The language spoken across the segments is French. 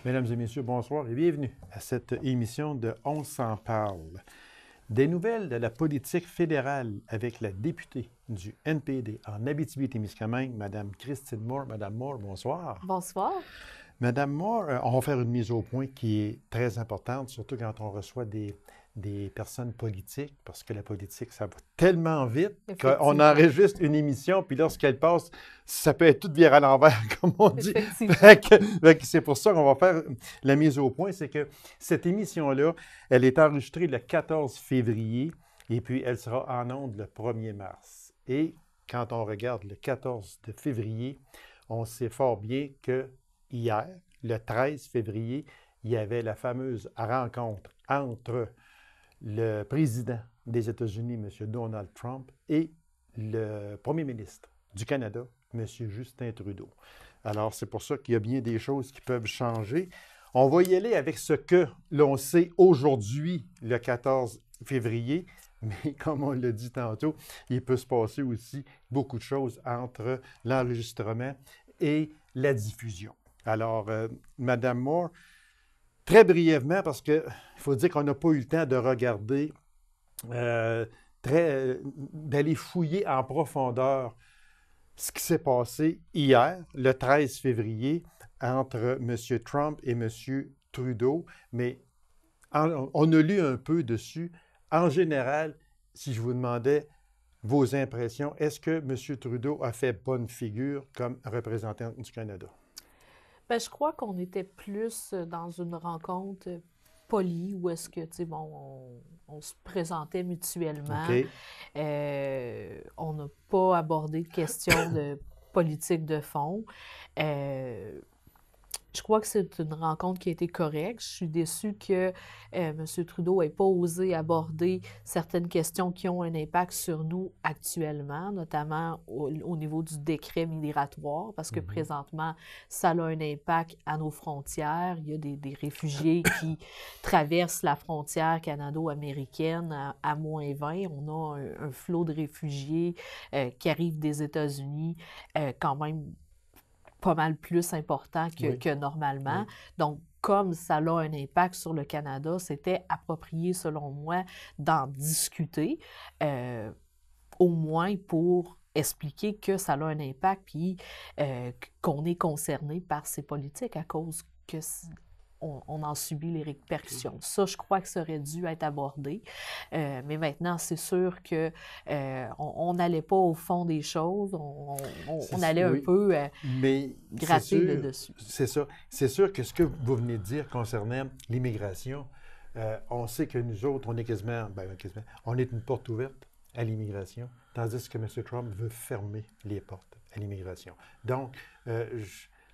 Mesdames et messieurs, bonsoir et bienvenue à cette émission de On s'en parle. Des nouvelles de la politique fédérale avec la députée du NPD en Abitibi-Témiscamingue, Mme Christine Moore. Madame Moore, bonsoir. Bonsoir. Madame Moore, on va faire une mise au point qui est très importante, surtout quand on reçoit des personnes politiques, parce que la politique, ça va tellement vite qu'on enregistre une émission, puis lorsqu'elle passe, ça peut être tout viré à l'envers, comme on dit. C'est pour ça qu'on va faire la mise au point, c'est que cette émission-là, elle est enregistrée le 14 février, et puis elle sera en ondes le 1er mars. Et quand on regarde le 14 de février, on sait fort bien que hier, le 13 février, il y avait la fameuse rencontre entre le président des États-Unis, M. Donald Trump, et le premier ministre du Canada, M. Justin Trudeau. Alors, c'est pour ça qu'il y a bien des choses qui peuvent changer. On va y aller avec ce que l'on sait aujourd'hui, le 14 février, mais comme on l'a dit tantôt, il peut se passer aussi beaucoup de choses entre l'enregistrement et la diffusion. Alors, Madame Moore, très brièvement, parce qu'il faut dire qu'on n'a pas eu le temps de regarder, d'aller fouiller en profondeur ce qui s'est passé hier, le 13 février, entre M. Trump et M. Trudeau, mais on a lu un peu dessus. En général, si je vous demandais vos impressions, est-ce que M. Trudeau a fait bonne figure comme représentant du Canada? Bien, je crois qu'on était plus dans une rencontre polie où est-ce que, tu sais, bon, on se présentait mutuellement. Okay. On n'a pas abordé de questions de politique de fond. Je crois que c'est une rencontre qui a été correcte. Je suis déçue que M. Trudeau n'ait pas osé aborder certaines questions qui ont un impact sur nous actuellement, notamment au niveau du décret migratoire, parce que présentement, ça a un impact à nos frontières. Il y a des réfugiés qui traversent la frontière canado-américaine à moins 20. On a un flot de réfugiés qui arrivent des États-Unis quand même pas mal plus important que normalement. Oui. Donc, comme ça a un impact sur le Canada, c'était approprié, selon moi, d'en discuter, au moins pour expliquer que ça a un impact, puis qu'on est concerné par ces politiques à cause que on en subit les répercussions. Ça, je crois que ça aurait dû être abordé. Mais maintenant, c'est sûr qu'on n'allait pas au fond des choses. On allait un peu gratter le dessus. C'est ça. C'est sûr que ce que vous venez de dire concernant l'immigration, on sait que nous autres, on est quasiment, on est une porte ouverte à l'immigration, tandis que M. Trump veut fermer les portes à l'immigration. Donc,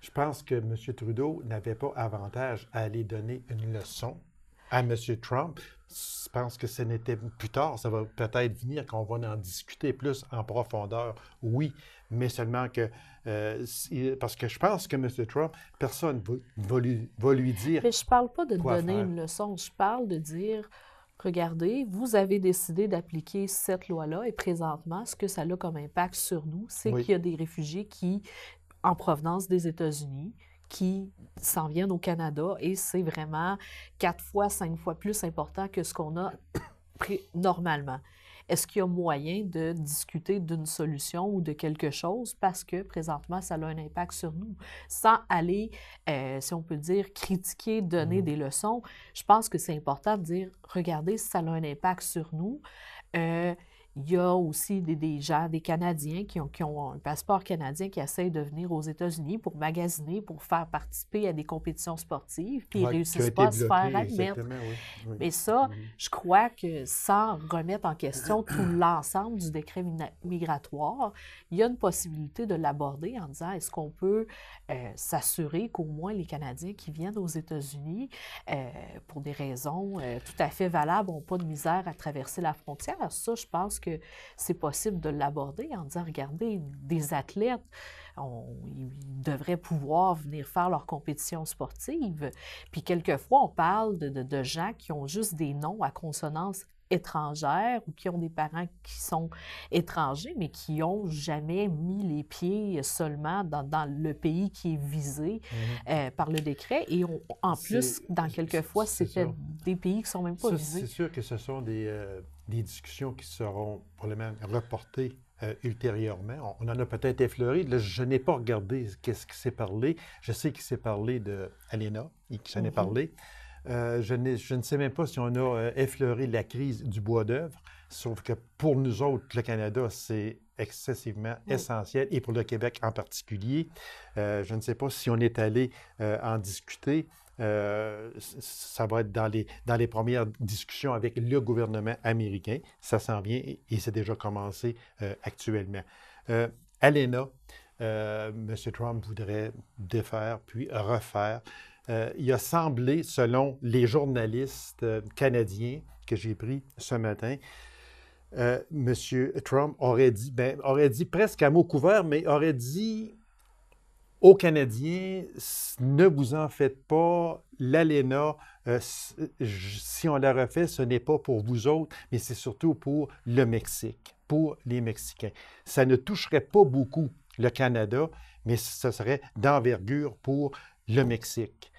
je pense que M. Trudeau n'avait pas avantage à aller donner une leçon à M. Trump. Je pense que ce n'était plus tard, ça va peut-être venir qu'on va en discuter plus en profondeur, oui, mais seulement que, parce que je pense que M. Trump, personne ne va lui dire. Mais je ne parle pas de donner faire. Une leçon, je parle de dire, regardez, vous avez décidé d'appliquer cette loi-là et présentement, ce que ça a comme impact sur nous, c'est qu'il y a des réfugiés qui en provenance des États-Unis, qui s'en viennent au Canada, et c'est vraiment 4 fois, 5 fois plus important que ce qu'on a normalement. Est-ce qu'il y a moyen de discuter d'une solution ou de quelque chose parce que présentement, ça a un impact sur nous? Sans aller, si on peut dire, critiquer, donner des leçons, je pense que c'est important de dire, regardez, ça a un impact sur nous. Il y a aussi des gens, des Canadiens qui ont un passeport canadien qui essayent de venir aux États-Unis pour magasiner, pour faire participer à des compétitions sportives, puis ils ne réussissent pas à se faire admettre. Oui. Mais ça, je crois que sans remettre en question tout l'ensemble du décret migratoire, il y a une possibilité de l'aborder en disant, est-ce qu'on peut s'assurer qu'au moins les Canadiens qui viennent aux États-Unis, pour des raisons tout à fait valables, n'ont pas de misère à traverser la frontière? Ça, je pense que c'est possible de l'aborder en disant, regardez, des athlètes, ils devraient pouvoir venir faire leur compétition sportive. Puis quelquefois, on parle de gens qui ont juste des noms à consonance étrangères ou qui ont des parents qui sont étrangers, mais qui n'ont jamais mis les pieds seulement dans le pays qui est visé par le décret. Et en plus, dans quelques fois, c'était des pays qui ne sont même pas visés. C'est sûr que ce sont des discussions qui seront probablement reportées ultérieurement. On en a peut-être effleuré. Là, je n'ai pas regardé qu'est-ce qui s'est parlé. Je sais qu'il s'est parlé d'Alena, qui s'en est parlé. Je ne sais même pas si on a effleuré la crise du bois d'œuvre, sauf que pour nous autres, le Canada, c'est excessivement essentiel, et pour le Québec en particulier. Je ne sais pas si on est allé en discuter. Ça va être dans les premières discussions avec le gouvernement américain. Ça s'en vient et c'est déjà commencé actuellement. Alena, M. Trump voudrait défaire puis refaire. Il a semblé, selon les journalistes canadiens que j'ai pris ce matin, M. Trump aurait dit presque à mots couverts, mais aurait dit aux Canadiens, ne vous en faites pas, l'ALENA, si on la refait, ce n'est pas pour vous autres, mais c'est surtout pour le Mexique, pour les Mexicains. Ça ne toucherait pas beaucoup le Canada, mais ce serait d'envergure pour le Mexique.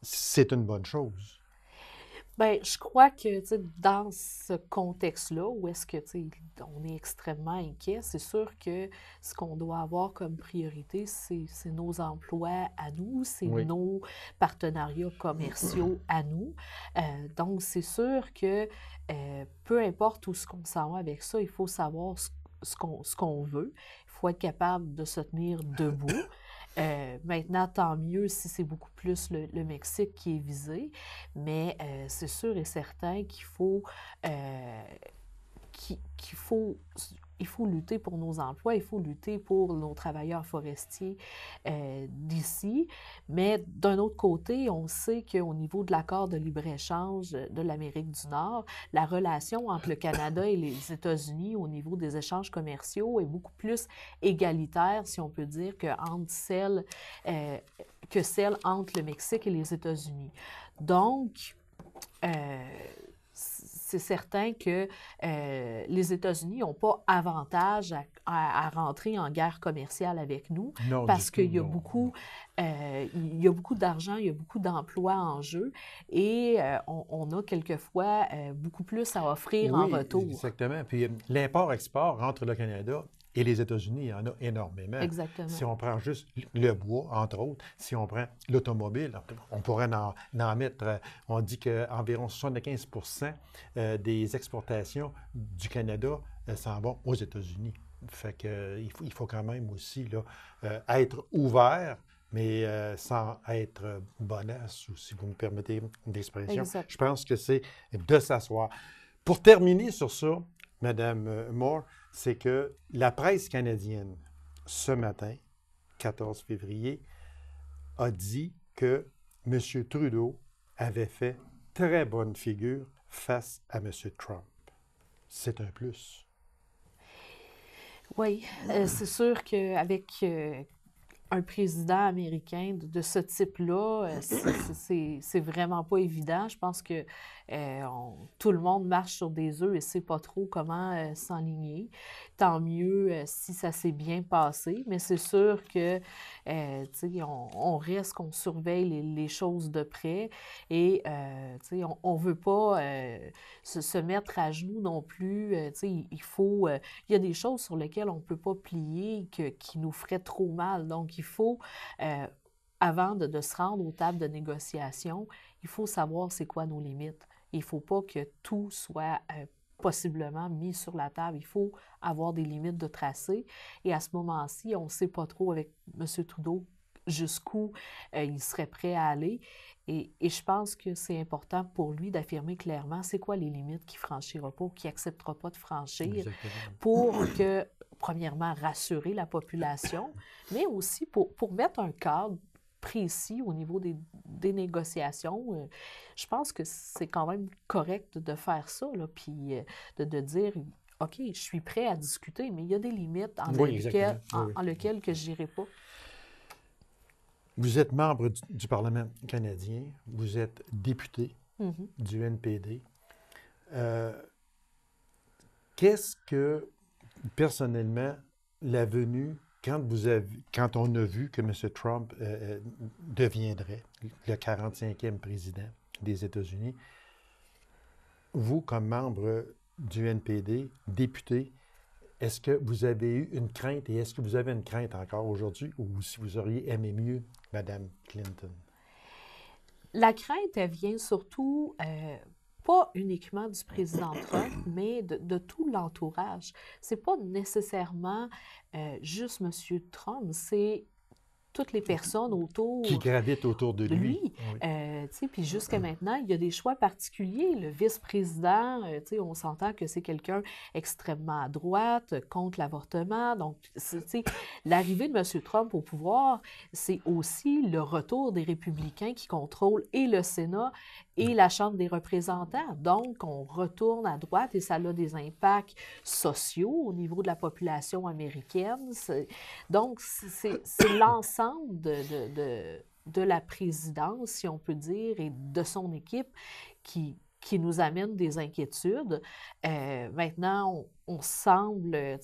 C'est une bonne chose. Bien, je crois que dans ce contexte-là, où est-ce que on est extrêmement inquiet, c'est sûr que ce qu'on doit avoir comme priorité, c'est nos emplois à nous, c'est nos partenariats commerciaux à nous. Donc, c'est sûr que peu importe où ce qu'on s'en va avec ça, il faut savoir ce qu'on veut. Il faut être capable de se tenir debout. Maintenant, tant mieux si c'est beaucoup plus le Mexique qui est visé, mais c'est sûr et certain qu'il faut, il faut lutter pour nos emplois, il faut lutter pour nos travailleurs forestiers d'ici. Mais d'un autre côté, on sait qu'au niveau de l'accord de libre-échange de l'Amérique du Nord, la relation entre le Canada et les États-Unis au niveau des échanges commerciaux est beaucoup plus égalitaire, si on peut dire, que celle entre le Mexique et les États-Unis. Donc, c'est certain que les États-Unis n'ont pas avantage à rentrer en guerre commerciale avec nous parce qu'il y a beaucoup d'argent, il y a beaucoup d'emplois en jeu et on a quelquefois beaucoup plus à offrir en retour. Exactement. Puis l'import-export entre le Canada et les États-Unis, il y en a énormément. Exactement. Si on prend juste le bois, entre autres, si on prend l'automobile, on pourrait en mettre, on dit qu'environ 75% des exportations du Canada s'en vont aux États-Unis. Fait qu'il faut quand même aussi là, être ouvert, mais sans être bonasse, ou si vous me permettez l'expression. Exact. Je pense que c'est de s'asseoir. Pour terminer sur ça, Mme Moore, c'est que la presse canadienne, ce matin, 14 février, a dit que M. Trudeau avait fait très bonne figure face à M. Trump. C'est un plus. Oui, c'est sûr qu'avec un président américain de ce type-là, c'est vraiment pas évident. Je pense que tout le monde marche sur des œufs et ne sait pas trop comment s'enligner. Tant mieux si ça s'est bien passé, mais c'est sûr que on reste, qu'on surveille les choses de près et on veut pas se mettre à genoux non plus. Il y a des choses sur lesquelles on peut pas plier qui nous feraient trop mal. Donc, il faut, avant de se rendre aux tables de négociation, il faut savoir c'est quoi nos limites. Il ne faut pas que tout soit possiblement mis sur la table. Il faut avoir des limites de tracé. Et à ce moment-ci, on ne sait pas trop avec M. Trudeau jusqu'où il serait prêt à aller. Et je pense que c'est important pour lui d'affirmer clairement c'est quoi les limites qu'il ne franchira pas ou qu'il n'acceptera pas de franchir. Exactement. Pour que, premièrement, rassurer la population, mais aussi pour mettre un cadre précis au niveau des négociations. Je pense que c'est quand même correct de faire ça, là, puis de dire, OK, je suis prêt à discuter, mais il y a des limites en lesquelles que je n'irai pas. Vous êtes membre du Parlement canadien, vous êtes député du NPD. Qu'est-ce que, personnellement, la venue, quand on a vu que M. Trump deviendrait le 45e président des États-Unis, vous, comme membre du NPD, député, est-ce que vous avez eu une crainte et est-ce que vous avez une crainte encore aujourd'hui ou si vous auriez aimé mieux Mme Clinton? La crainte, elle vient surtout pas uniquement du président Trump, mais de tout l'entourage. C'est pas nécessairement juste M. Trump, c'est toutes les personnes autour qui gravitent autour de lui. Oui. Puis jusqu'à maintenant, il y a des choix particuliers. Le vice-président, on s'entend que c'est quelqu'un extrêmement à droite, contre l'avortement. Donc, l'arrivée de M. Trump au pouvoir, c'est aussi le retour des républicains qui contrôlent et le Sénat et la Chambre des représentants. Donc, on retourne à droite et ça a des impacts sociaux au niveau de la population américaine. Donc, c'est l'ensemble de la présidence, si on peut dire, et de son équipe qui nous amène des inquiétudes. Maintenant, on semble,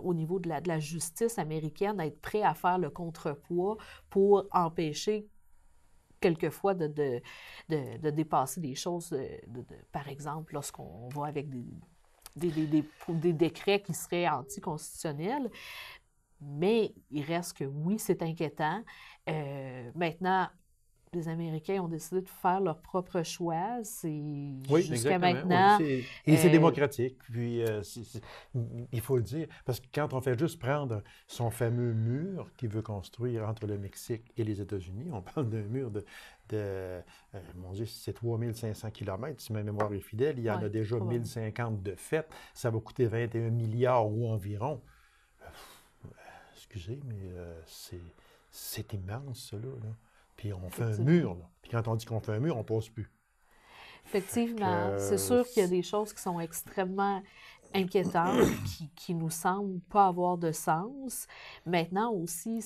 au niveau de la justice américaine, être prêt à faire le contrepoids pour empêcher quelquefois de dépasser des choses, par exemple, lorsqu'on va avec des décrets qui seraient anticonstitutionnels. Mais il reste que oui, c'est inquiétant. Maintenant, les Américains ont décidé de faire leur propre choix. Oui, jusqu'à maintenant. Oui, et c'est démocratique. Puis, il faut le dire, parce que quand on fait juste prendre son fameux mur qu'il veut construire entre le Mexique et les États-Unis, on parle d'un mur mon Dieu, c'est 3500 km, si ma mémoire est fidèle. Il y en a déjà 1050 de fait. Ça va coûter 21 milliards ou environ. Excusez, mais c'est immense, ça, là. Puis on fait un mur, là. Puis quand on dit qu'on fait un mur, on ne passe plus. Effectivement. C'est sûr qu'il y a des choses qui sont extrêmement inquiétantes, qui nous semblent pas avoir de sens. Maintenant aussi,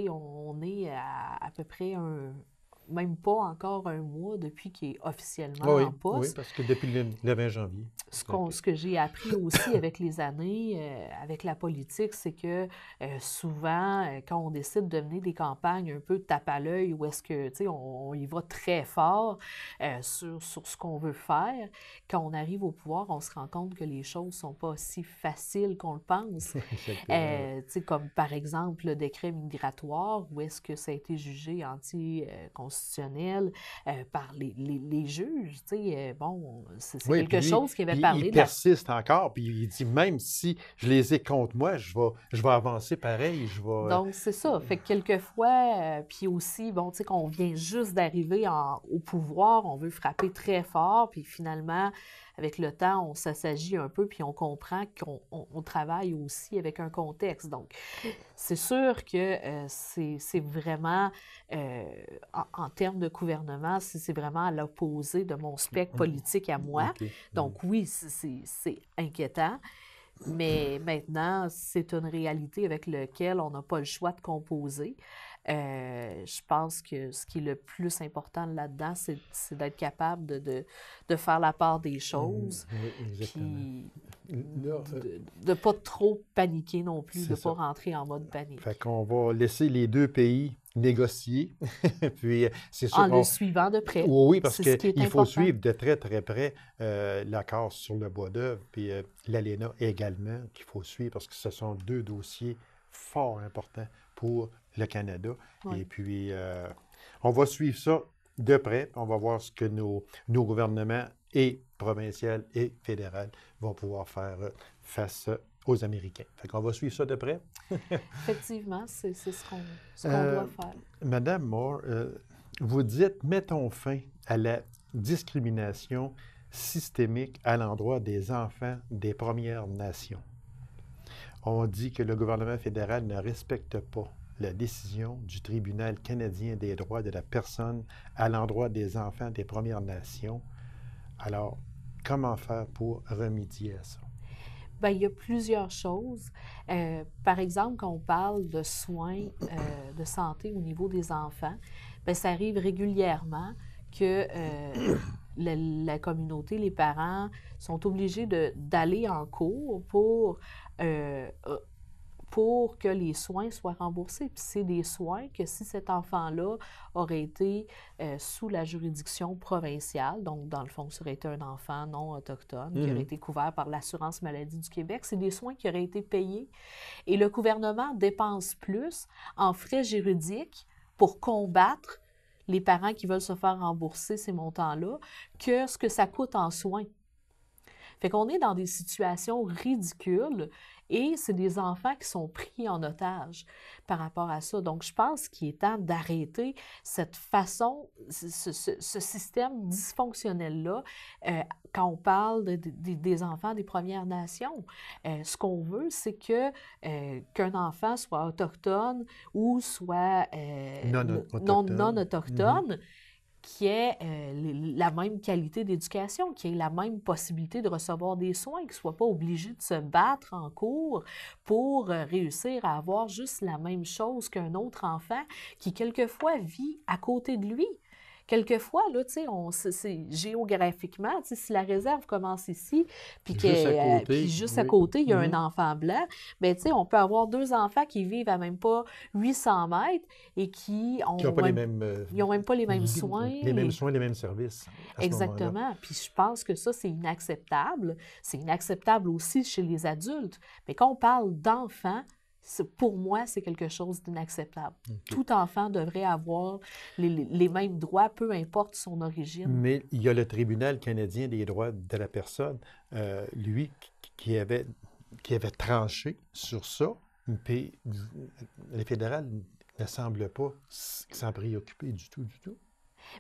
on est à peu près même pas encore un mois depuis qu'il est officiellement en poste. Oui, parce que depuis le 20 janvier. Ce que j'ai appris aussi avec les années, avec la politique, c'est que souvent, quand on décide de mener des campagnes un peu tape à l'œil, où est-ce que, on y va très fort sur ce qu'on veut faire, quand on arrive au pouvoir, on se rend compte que les choses sont pas aussi faciles qu'on le pense. Comme par exemple le décret migratoire, où est-ce que ça a été jugé anticonstitutionnel par les juges. C'est quelque chose qui avait parlé. Il persiste encore, puis il dit même si je les ai contre moi, je vais avancer pareil. Donc, c'est ça. Fait que quelquefois, puis aussi, qu'on vient juste d'arriver au pouvoir, on veut frapper très fort, puis finalement, avec le temps, on s'assagit un peu, puis on comprend qu'on travaille aussi avec un contexte. Donc, c'est sûr que c'est vraiment, en termes de gouvernement, c'est vraiment à l'opposé de mon spectre politique à moi. Okay. Donc, oui, c'est inquiétant. Mais maintenant, c'est une réalité avec laquelle on n'a pas le choix de composer. Je pense que ce qui est le plus important là-dedans, c'est d'être capable de faire la part des choses. Puis de ne pas trop paniquer non plus, de ne pas rentrer en mode panique. Fait qu'on va laisser les deux pays négocier. Puis, c'est sûr en le suivant de près. Oui, parce qu'il faut suivre de très, très près l'accord sur le bois d'œuvre, puis l'ALENA également, qu'il faut suivre, parce que ce sont deux dossiers fort importants pour le Canada. Oui. Et puis, on va suivre ça de près. On va voir ce que nos gouvernements et provincial et fédéral vont pouvoir faire face aux Américains. Fait qu'on va suivre ça de près. Effectivement, c'est ce qu'on doit faire. Madame Moore, vous dites « Mettons fin à la discrimination systémique à l'endroit des enfants des Premières Nations ». On dit que le gouvernement fédéral ne respecte pas la décision du Tribunal canadien des droits de la personne à l'endroit des enfants des Premières Nations. Alors, comment faire pour remédier à ça? Bien, il y a plusieurs choses. Par exemple, quand on parle de soins de santé au niveau des enfants, bien, ça arrive régulièrement que la communauté, les parents sont obligés d'aller en cours pour que les soins soient remboursés. Puis c'est des soins que si cet enfant-là aurait été sous la juridiction provinciale, donc dans le fond, ça aurait été un enfant non autochtone qui aurait été couvert par l'Assurance maladie du Québec, c'est des soins qui auraient été payés. Et le gouvernement dépense plus en frais juridiques pour combattre les parents qui veulent se faire rembourser ces montants-là que ce que ça coûte en soins. Fait qu'on est dans des situations ridicules et c'est des enfants qui sont pris en otage par rapport à ça. Donc, je pense qu'il est temps d'arrêter cette façon, ce système dysfonctionnel-là quand on parle des enfants des Premières Nations. Ce qu'on veut, c'est qu'un enfant soit autochtone ou soit non autochtone, qui ait la même qualité d'éducation, qui ait la même possibilité de recevoir des soins, qui ne soit pas obligé de se battre en cours pour réussir à avoir juste la même chose qu'un autre enfant qui, quelquefois, vit à côté de lui. Quelquefois, là, tu sais, c'est géographiquement, tu sais, si la réserve commence ici, puis juste à côté, il y a un enfant blanc, bien, tu sais, on peut avoir deux enfants qui vivent à même pas 800 mètres et qui n'ont pas les mêmes... ils n'ont même pas les mêmes soins. Les mêmes soins, les mêmes services. Exactement. Puis je pense que ça, c'est inacceptable. C'est inacceptable aussi chez les adultes. Mais quand on parle d'enfants, pour moi, c'est quelque chose d'inacceptable. Okay. Tout enfant devrait avoir les mêmes droits, peu importe son origine. Mais il y a le Tribunal canadien des droits de la personne, lui, qui avait tranché sur ça, puis le fédéral ne semble pas s'en préoccuper du tout.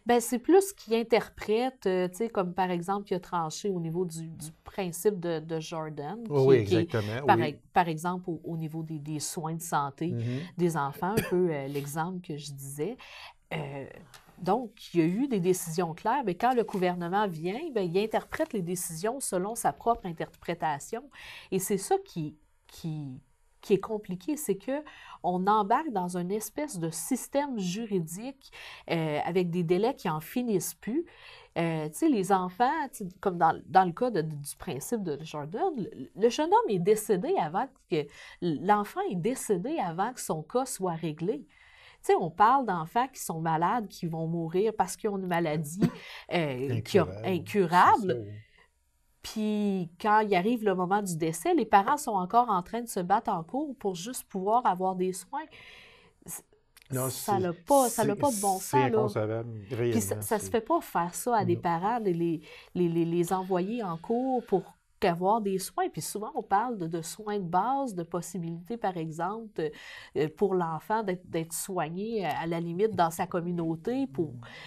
Bien, c'est plus ce qu'il interprète, tu sais, comme par exemple, il a tranché au niveau du principe de Jordan. Oui, exactement. Par exemple, au niveau des soins de santé des enfants, un peu l'exemple que je disais. Donc, il y a eu des décisions claires, mais quand le gouvernement vient, bien, il interprète les décisions selon sa propre interprétation. Et c'est ça qui est compliqué, c'est qu'on embarque dans une espèce de système juridique avec des délais qui n'en finissent plus. Tu sais, les enfants, comme dans le cas du principe de Jordan, le jeune homme est décédé avant que... L'enfant est décédé avant que son cas soit réglé. Tu sais, on parle d'enfants qui sont malades, qui vont mourir parce qu'ils ont une maladie incurable. Puis, quand il arrive le moment du décès, les parents sont encore en train de se battre en cours pour juste pouvoir avoir des soins. Non, ça n'a pas de bon sens. C'est inconcevable, réellement. Puis, ça ne se fait pas faire ça à des parents, les envoyer en cours pour avoir des soins. Puis souvent, on parle de soins de base, de possibilités, par exemple, pour l'enfant d'être soigné à la limite dans sa communauté.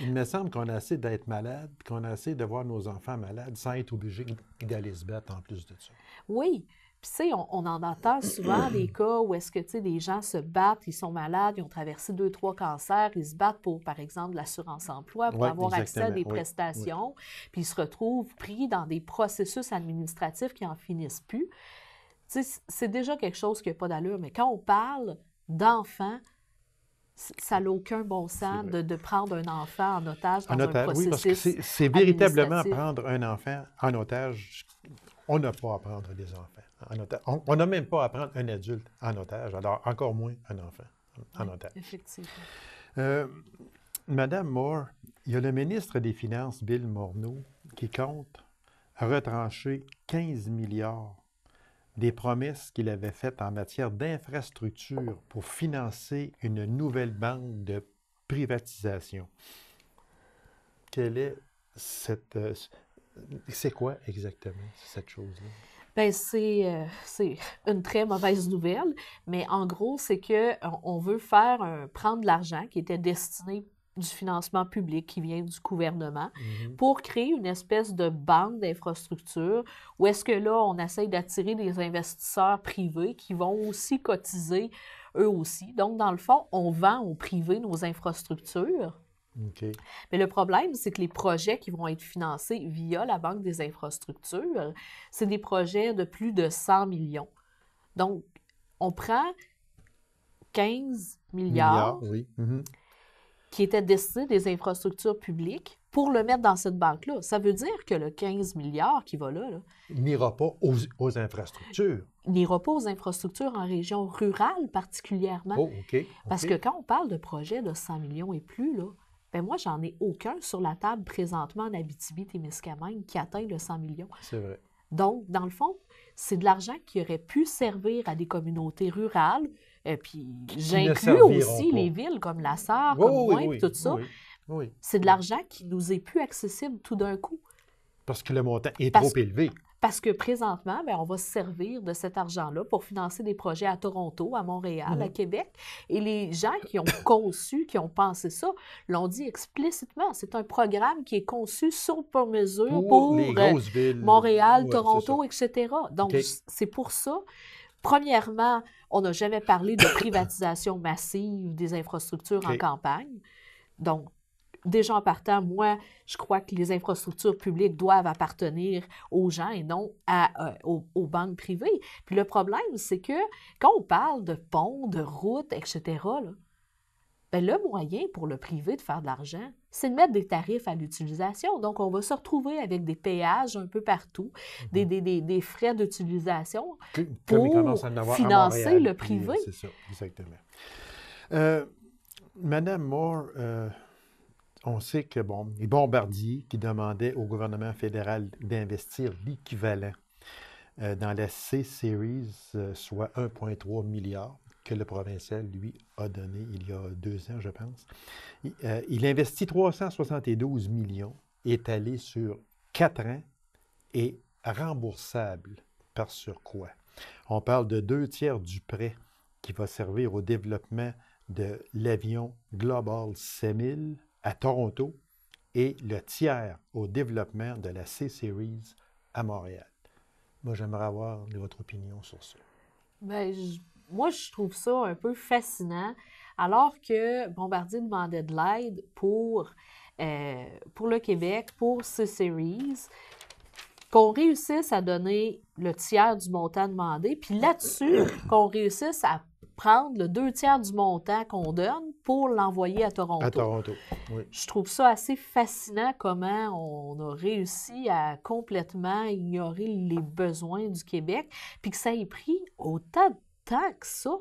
Il me semble qu'on a assez d'être malade, puis qu'on a assez de voir nos enfants malades sans être obligés d'aller se battre en plus de ça. Oui. Puis, tu sais, on en entend souvent des cas où est-ce que, tu sais, des gens se battent, ils sont malades, ils ont traversé 2-3 cancers, ils se battent pour, par exemple, l'assurance-emploi, pour avoir accès à des prestations, puis ils se retrouvent pris dans des processus administratifs qui n'en finissent plus. Tu sais, c'est déjà quelque chose qui n'a pas d'allure, mais quand on parle d'enfants, ça n'a aucun bon sens de prendre un enfant en otage dans un processus. Oui, parce que c'est véritablement prendre un enfant en otage. On n'a pas à prendre des enfants en otage. On n'a même pas à prendre un adulte en otage, alors encore moins un enfant en otage. Effectivement. Madame Moore, il y a le ministre des Finances, Bill Morneau, qui compte retrancher 15 milliards des promesses qu'il avait faites en matière d'infrastructure pour financer une nouvelle banque de privatisation. Quelle est cette... c'est quoi exactement cette chose-là? Bien, c'est une très mauvaise nouvelle, mais en gros, c'est qu'on veut prendre l'argent qui était destiné du financement public qui vient du gouvernement pour créer une espèce de banque d'infrastructures où est-ce que là, on essaye d'attirer des investisseurs privés qui vont aussi cotiser eux aussi. Donc, dans le fond, on vend au privé nos infrastructures. Okay. Mais le problème, c'est que les projets qui vont être financés via la Banque des infrastructures, c'est des projets de plus de 100 millions. Donc, on prend 15 milliards oui. qui étaient destinés des infrastructures publiques, pour le mettre dans cette banque-là. Ça veut dire que le 15 milliards qui va là, n'ira pas aux infrastructures. N'ira pas aux infrastructures en région rurale particulièrement. Oh, OK. Parce que quand on parle de projets de 100 millions et plus, là, ben moi, j'en ai aucun sur la table présentement en Abitibi-Témiscamingue qui atteint le 100 millions. C'est vrai. Donc, dans le fond, c'est de l'argent qui aurait pu servir à des communautés rurales. Puis j'inclus aussi les villes comme La Sarre, comme Pointe, tout ça. Oui. C'est de l'argent qui nous est plus accessible tout d'un coup. Parce que le montant est trop élevé. Parce que présentement, bien, on va se servir de cet argent-là pour financer des projets à Toronto, à Montréal, à Québec. Et les gens qui ont conçu, qui ont pensé ça, l'ont dit explicitement. C'est un programme qui est conçu sur mesure pour les grosses villes. Montréal, Toronto, etc. Donc, c'est pour ça. Premièrement, on n'a jamais parlé de privatisation massive des infrastructures en campagne. Donc, déjà en partant, moi, je crois que les infrastructures publiques doivent appartenir aux gens et non aux banques privées. Puis le problème, c'est que quand on parle de ponts, de routes, etc., là, bien, le moyen pour le privé de faire de l'argent, c'est de mettre des tarifs à l'utilisation. Donc, on va se retrouver avec des péages un peu partout, des frais d'utilisation pour financer le privé. C'est ça, exactement. Madame Moore, on sait que, les Bombardier qui demandaient au gouvernement fédéral d'investir l'équivalent dans la C-Series, soit 1,3 milliard, que le provincial, lui, a donné il y a 2 ans, je pense. Il investit 372 millions, étalés sur 4 ans et remboursable par surcroît. On parle de 2/3 du prêt qui va servir au développement de l'avion Global 6000 à Toronto et le tiers au développement de la C-Series à Montréal. Moi, j'aimerais avoir votre opinion sur ça. Bien, moi, je trouve ça un peu fascinant. Alors que Bombardier demandait de l'aide pour le Québec, pour C-Series, qu'on réussisse à donner le tiers du montant demandé, puis là-dessus, qu'on réussisse à prendre le 2/3 du montant qu'on donne pour l'envoyer à Toronto. À Toronto, oui. Je trouve ça assez fascinant comment on a réussi à complètement ignorer les besoins du Québec, puis que ça ait pris autant de temps que ça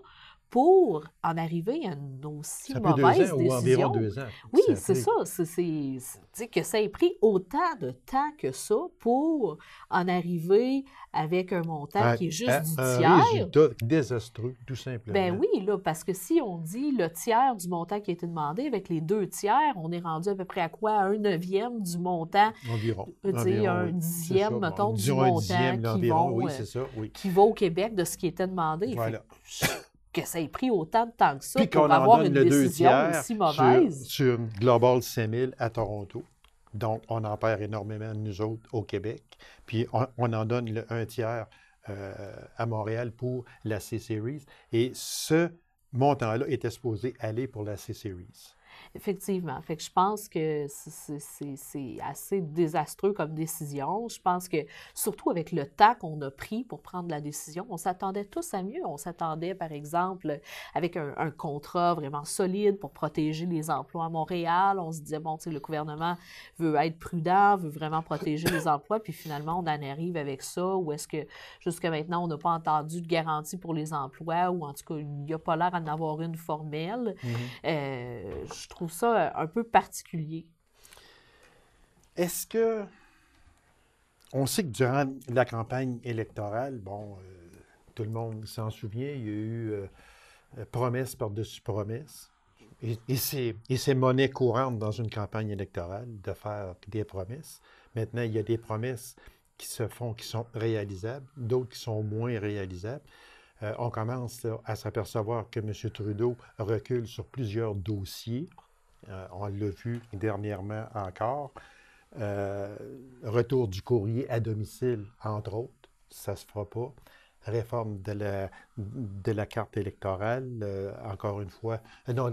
pour en arriver à une aussi mauvaise décision. Ou environ 2 ans. Oui, c'est ça. C'est que ça ait pris autant de temps que ça pour en arriver avec un montant qui est juste du tiers. Un résultat désastreux, tout simplement. Ben oui, là, parce que si on dit le tiers du montant qui a été demandé, avec les 2/3, on est rendu à peu près à quoi? 1/9 du montant. Environ. Un dixième, mettons, du montant qui va au Québec de ce qui était demandé. Voilà. Que ça ait pris autant de temps que ça pour avoir une décision aussi mauvaise. Sur Global 6000 à Toronto. Donc, on en perd énormément, nous autres, au Québec. Puis, on en donne le 1/3 à Montréal pour la C-Series. Et ce montant-là était supposé aller pour la C-Series. Effectivement. Fait que je pense que c'est assez désastreux comme décision. Je pense que, surtout avec le temps qu'on a pris pour prendre la décision, on s'attendait tous à mieux. On s'attendait, par exemple, avec un contrat vraiment solide pour protéger les emplois à Montréal. On se disait, bon, tu sais, le gouvernement veut être prudent, veut vraiment protéger les emplois, puis finalement, on en arrive avec ça, ou est-ce que, jusqu'à maintenant, on n'a pas entendu de garantie pour les emplois, ou en tout cas, il n'y a pas l'air d'en avoir une formelle. Je trouve ça un peu particulier. Est-ce que... On sait que durant la campagne électorale, tout le monde s'en souvient, il y a eu promesse par-dessus promesse. Et c'est monnaie courante dans une campagne électorale de faire des promesses. Maintenant, il y a des promesses qui se font, qui sont réalisables, d'autres qui sont moins réalisables. On commence à s'apercevoir que M. Trudeau recule sur plusieurs dossiers. On l'a vu dernièrement encore. Retour du courrier à domicile, entre autres, ça ne se fera pas. Réforme de la carte électorale, encore une fois. Non,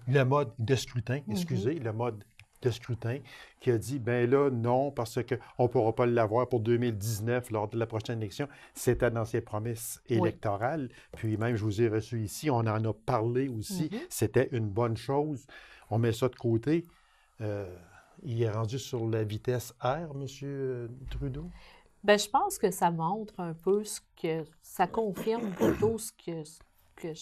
le mode de scrutin, excusez, le mode de scrutin qui a dit, ben là, non, parce qu'on ne pourra pas l'avoir pour 2019 lors de la prochaine élection. C'était dans ses promesses électorales. Puis même, je vous ai reçu ici, on en a parlé aussi. C'était une bonne chose. On met ça de côté. Il est rendu sur la vitesse R, M. Trudeau? Bien, je pense que ça montre un peu ça confirme plutôt que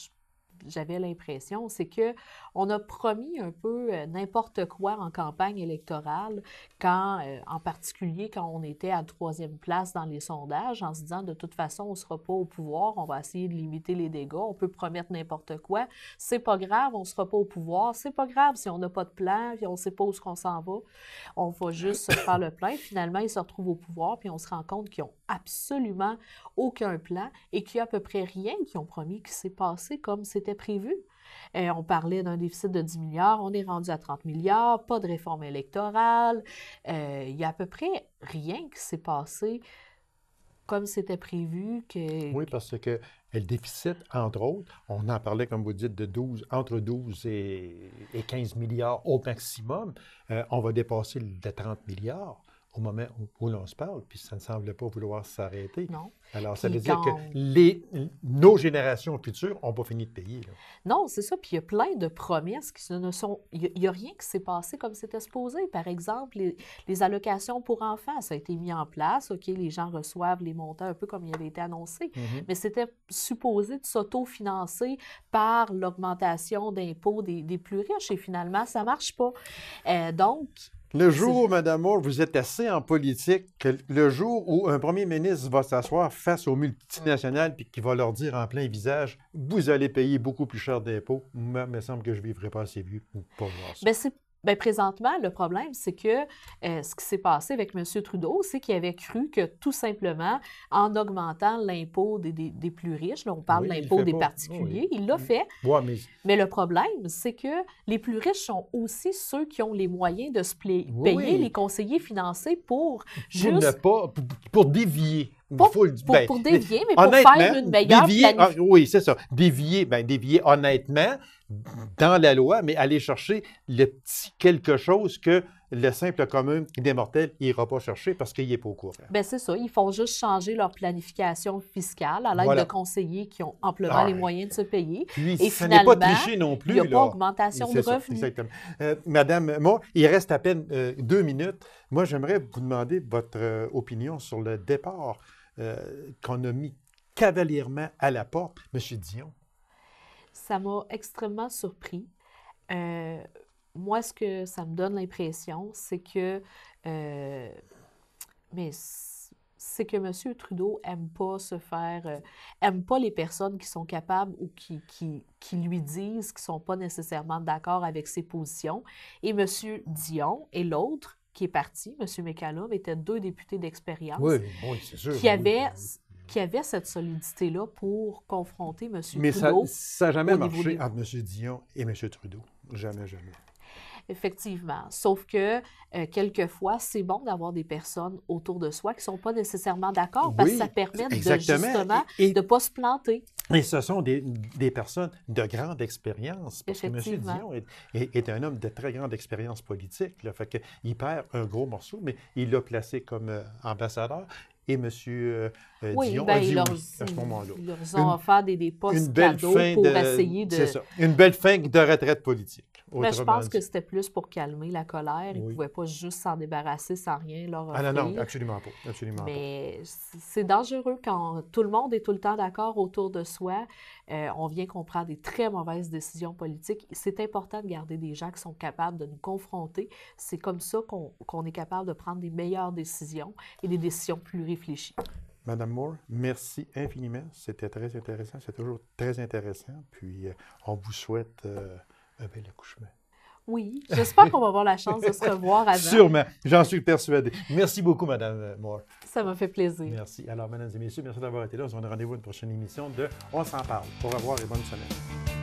j'avais l'impression, c'est qu'on a promis un peu n'importe quoi en campagne électorale, en particulier quand on était à 3e place dans les sondages, en se disant de toute façon, on ne sera pas au pouvoir, on va essayer de limiter les dégâts, on peut promettre n'importe quoi, c'est pas grave, on ne sera pas au pouvoir, c'est pas grave si on n'a pas de plan, puis on ne sait pas où on s'en va, on va juste se faire le plein. Finalement, ils se retrouvent au pouvoir, puis on se rend compte qu'ils n'ont absolument aucun plan et qu'il y a à peu près rien qu'ils ont promis qui s'est passé comme c'était prévu. On parlait d'un déficit de 10 milliards, on est rendu à 30 milliards, pas de réforme électorale. Il y a à peu près rien qui s'est passé comme c'était prévu. Oui, parce que le déficit, entre autres, on en parlait, comme vous dites, entre 12 et 15 milliards au maximum. On va dépasser les 30 milliards au moment où l'on se parle, puis ça ne semble pas vouloir s'arrêter. Non. Alors, ça veut dire que nos générations futures n'ont pas fini de payer. Là. Non, c'est ça. Puis il y a plein de promesses qui ne sont... Il n'y a rien qui s'est passé comme c'était supposé. Par exemple, les allocations pour enfants, ça a été mis en place. OK, les gens reçoivent les montants un peu comme il avait été annoncé, mais c'était supposé de s'autofinancer par l'augmentation d'impôts des plus riches. Et finalement, ça ne marche pas. Donc... Le jour, Mme Moore, vous êtes assez en politique que le jour où un premier ministre va s'asseoir face aux multinationales et qui va leur dire en plein visage « Vous allez payer beaucoup plus cher d'impôts », il me semble que je ne vivrai pas assez vieux pour voir ça. Bien, présentement, le problème, c'est que ce qui s'est passé avec M. Trudeau, c'est qu'il avait cru que tout simplement, en augmentant l'impôt des plus riches, là, on parle de l'impôt des particuliers, il l'a fait. Ouais, mais le problème, c'est que les plus riches sont aussi ceux qui ont les moyens de se payer les conseillers financiers pour dévier. Pour dévier, mais pour faire une meilleure planification. Oui, c'est ça. Dévier honnêtement dans la loi, mais aller chercher le petit quelque chose que le simple commun des mortels n'ira pas chercher parce qu'il n'est pas au courant. Bien, c'est ça. Ils font juste changer leur planification fiscale à l'aide de conseillers qui ont amplement les moyens de se payer. Puis, et ça n'est pas triché non plus. Il n'y a pas augmentation de revenus. Exactement. Madame Moore, il reste à peine 2 minutes. Moi, j'aimerais vous demander votre opinion sur le départ qu'on a mis cavalièrement à la porte, M. Dion. Ça m'a extrêmement surpris. Moi, ce que ça me donne l'impression, c'est que M. Trudeau aime pas les personnes qui sont capables ou qui lui disent qu'ils ne sont pas nécessairement d'accord avec ses positions. Et M. Dion et l'autre qui est parti, M. McCallum, étaient 2 députés d'expérience c'est sûr, qui avaient cette solidité-là pour confronter M. Trudeau. Mais ça n'a jamais marché entre M. Dion et M. Trudeau. Jamais, jamais. Effectivement. Sauf que, quelquefois, c'est bon d'avoir des personnes autour de soi qui ne sont pas nécessairement d'accord parce que ça permet de ne pas se planter. Et ce sont des personnes de grande expérience. Parce que M. Dion est un homme de très grande expérience politique. Là, fait qu'il perd un gros morceau, mais il l'a placé comme ambassadeur. Et M. Dion a dit à ce moment-là. Ils leur ont offert des postes cadeaux pour essayer de... C'est ça. Une belle fin de retraite politique. Mais je pense que c'était plus pour calmer la colère. Ils ne pouvaient pas juste s'en débarrasser sans rien leur offrir. Ah non, absolument pas. Mais c'est dangereux quand tout le monde est tout le temps d'accord autour de soi. On vient qu'on prend des très mauvaises décisions politiques. C'est important de garder des gens qui sont capables de nous confronter. C'est comme ça qu'on est capable de prendre des meilleures décisions et des décisions plus réfléchies. Madame Moore, merci infiniment. C'était très intéressant. C'est toujours très intéressant. Puis, on vous souhaite un bel accouchement. Oui, j'espère qu'on va avoir la chance de se revoir avant. Sûrement, j'en suis persuadé. Merci beaucoup, Madame Moore. Ça m'a fait plaisir. Merci. Alors, mesdames et messieurs, merci d'avoir été là. On se donne rendez-vous à une prochaine émission de On s'en parle. Au revoir et bonne semaine.